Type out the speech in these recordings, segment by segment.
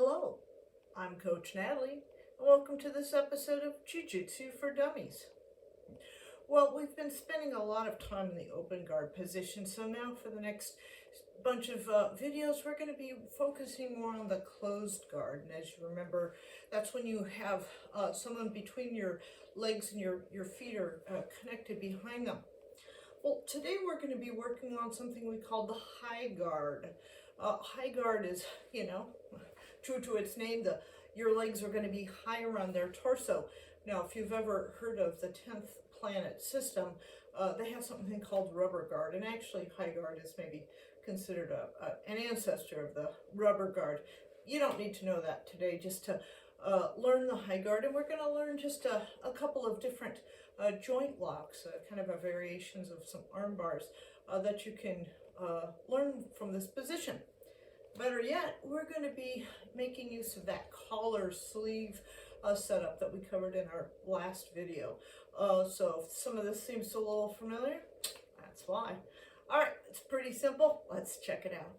Hello, I'm Coach Natalie, and welcome to this episode of Jiu Jitsu for Dummies. Well, we've been spending a lot of time in the open guard position, so now for the next bunch of videos, we're going to be focusing more on the closed guard. And as you remember, that's when you have someone between your legs and your feet are connected behind them. Well, today we're going to be working on something we call the high guard. High guard is, true to its name, your legs are going to be higher on their torso. Now, if you've ever heard of the 10th planet system, they have something called rubber guard, and actually high guard is maybe considered an ancestor of the rubber guard. You don't need to know that today, just to learn the high guard, and we're going to learn just a couple of different joint locks, kind of variations of some arm bars that you can learn from this position. Better yet, we're going to be making use of that collar sleeve setup that we covered in our last video. So if some of this seems a little familiar, that's why. All right, it's pretty simple. Let's check it out.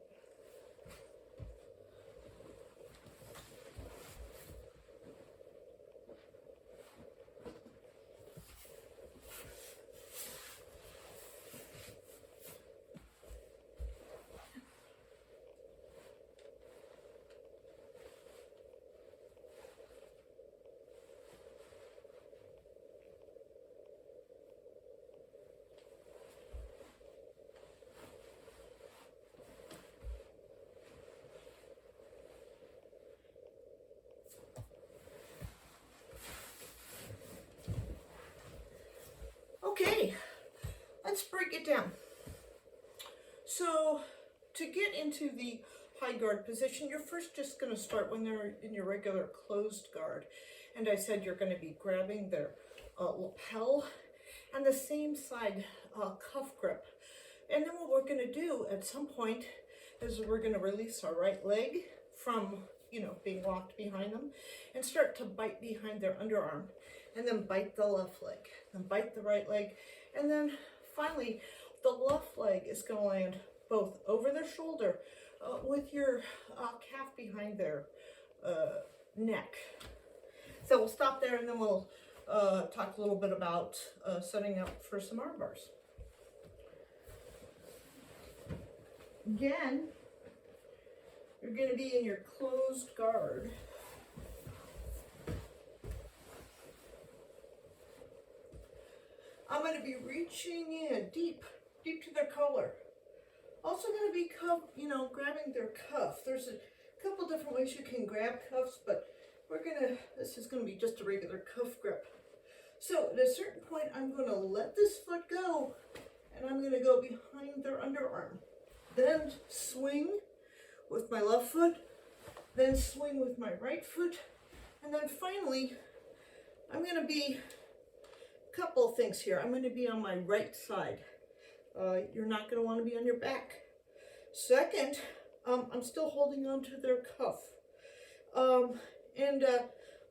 Okay, let's break it down. So to get into the high guard position, you're first just going to start when they're in your regular closed guard. And I said you're going to be grabbing their lapel and the same side cuff grip. And then what we're going to do at some point is we're going to release our right leg from, being locked behind them and start to bite behind their underarm. And then bite the left leg, then bite the right leg, and then finally the left leg is going to land both over their shoulder with your calf behind their neck. So we'll stop there and then we'll talk a little bit about setting up for some arm bars. Again, you're going to be in your closed guard. I'm going to be reaching in deep to their collar. Also going to be grabbing their cuff. There's a couple different ways you can grab cuffs, but this is going to be just a regular cuff grip. So at a certain point, I'm going to let this foot go, and I'm going to go behind their underarm. Then swing with my left foot, then swing with my right foot, and then finally, I'm going to be couple of things here. I'm going to be on my right side. You're not going to want to be on your back. Second, I'm still holding on to their cuff.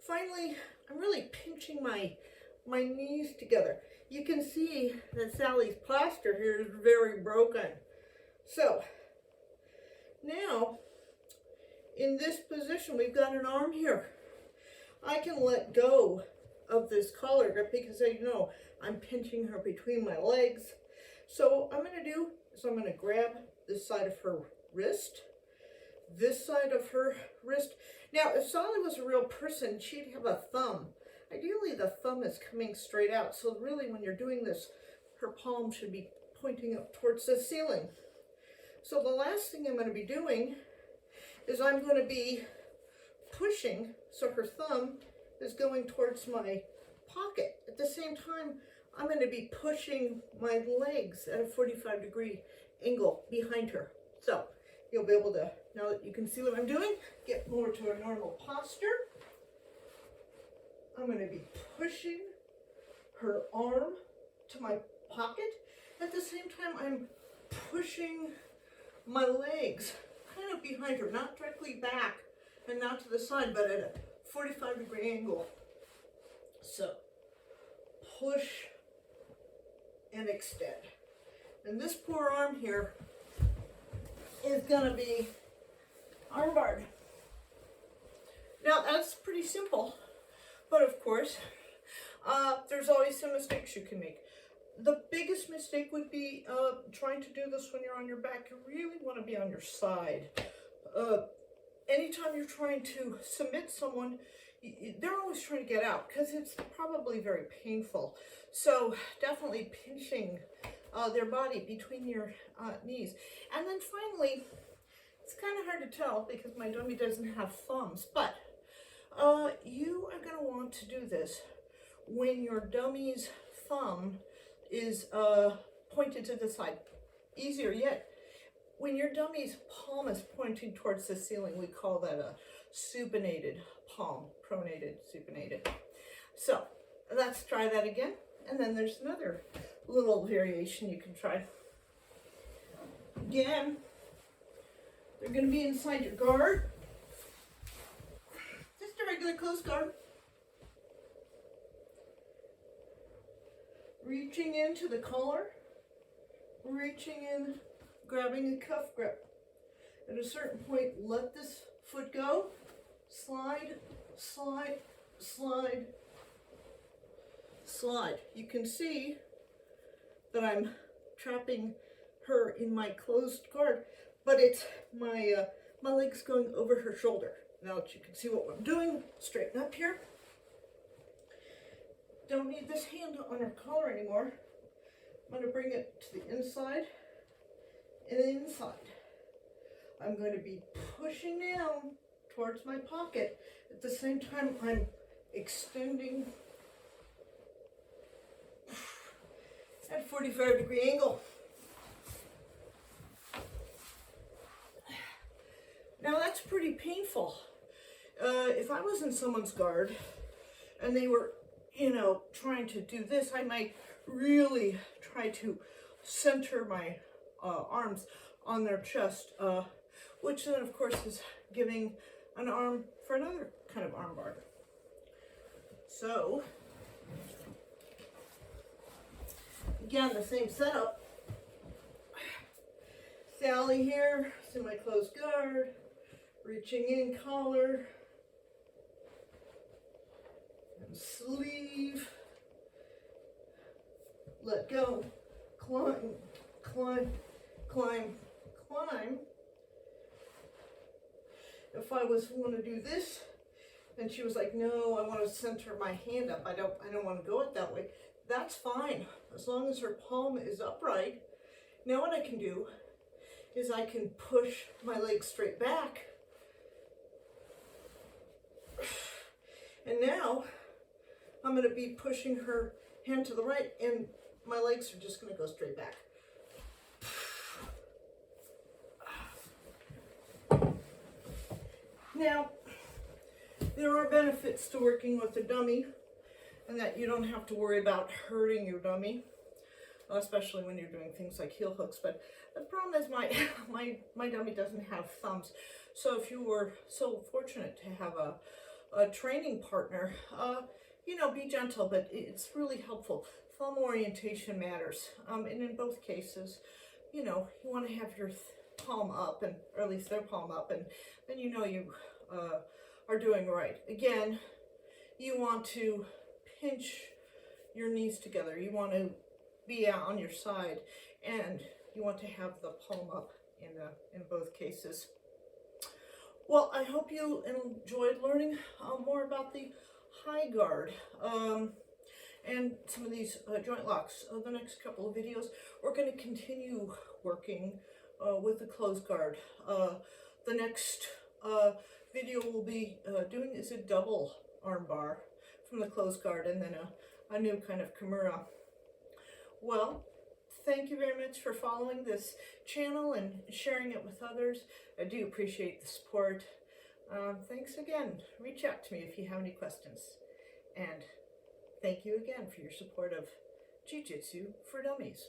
Finally, I'm really pinching my knees together. You can see that Sally's plaster here is very broken. So now, in this position, we've got an arm here. I can let go of this collar grip because I'm pinching her between my legs. So I'm going to do is I'm going to grab this side of her wrist, this side of her wrist. Now, if Sally was a real person, she'd have a thumb. Ideally, the thumb is coming straight out. So really, when you're doing this, her palm should be pointing up towards the ceiling. So the last thing I'm going to be doing is I'm going to be pushing, so her thumb is going towards my pocket. At the same time, I'm going to be pushing my legs at a 45-degree angle behind her. So you'll be able to, now that you can see what I'm doing, get more to a normal posture. I'm going to be pushing her arm to my pocket. At the same time, I'm pushing my legs kind of behind her, not directly back and not to the side, but at a 45-degree angle. So push and extend. And this poor arm here is going to be arm barred. Now that's pretty simple, but of course, there's always some mistakes you can make. The biggest mistake would be trying to do this when you're on your back. You really want to be on your side. Anytime you're trying to submit someone, they're always trying to get out because it's probably very painful. So definitely pinching their body between your knees. And then finally, it's kind of hard to tell because my dummy doesn't have thumbs, but you are going to want to do this when your dummy's thumb is pointed to the side. Easier yet, when your dummy's palm is pointing towards the ceiling, we call that a supinated palm, pronated, supinated. So let's try that again. And then there's another little variation you can try. Again, they're going to be inside your guard. Just a regular closed guard. Reaching into the collar, reaching in, grabbing a cuff grip. At a certain point, let this foot go. Slide, slide, slide, slide. You can see that I'm trapping her in my closed guard, but it's my leg's going over her shoulder. Now that you can see what I'm doing, straighten up here. Don't need this hand on her collar anymore. I'm going to bring it to the inside and inside. I'm going to be pushing down towards my pocket. At the same time, I'm extending at 45-degree angle. Now that's pretty painful. If I was in someone's guard and they were trying to do this, I might really try to center my arms on their chest, which then of course is giving an arm for another kind of arm bar. So, again, the same setup. Sally here, semi-closed guard, reaching in collar, sleeve, let go, climb, climb, climb, climb. If I want to do this, and she was like, no, I want to center my hand up. I don't want to go it that way. That's fine, as long as her palm is upright. Now what I can do is I can push my leg straight back. And now I'm going to be pushing her hand to the right, and my legs are just going to go straight back. Now, there are benefits to working with a dummy, and that you don't have to worry about hurting your dummy, especially when you're doing things like heel hooks. But the problem is my dummy doesn't have thumbs. So if you were so fortunate to have a training partner, be gentle, but it's really helpful. Thumb orientation matters. And in both cases, you want to have your palm up, or at least their palm up, and then you are doing right. Again, you want to pinch your knees together. You want to be on your side, and you want to have the palm up in both cases. Well, I hope you enjoyed learning more about the high guard and some of these joint locks. The next couple of videos, we're going to continue working with the closed guard. The next video we'll be doing is a double arm bar from the closed guard, and then a new kind of Kimura. Well, thank you very much for following this channel and sharing it with others. I do appreciate the support. Thanks again. Reach out to me if you have any questions. And thank you again for your support of Jiu Jitsu for Dummies.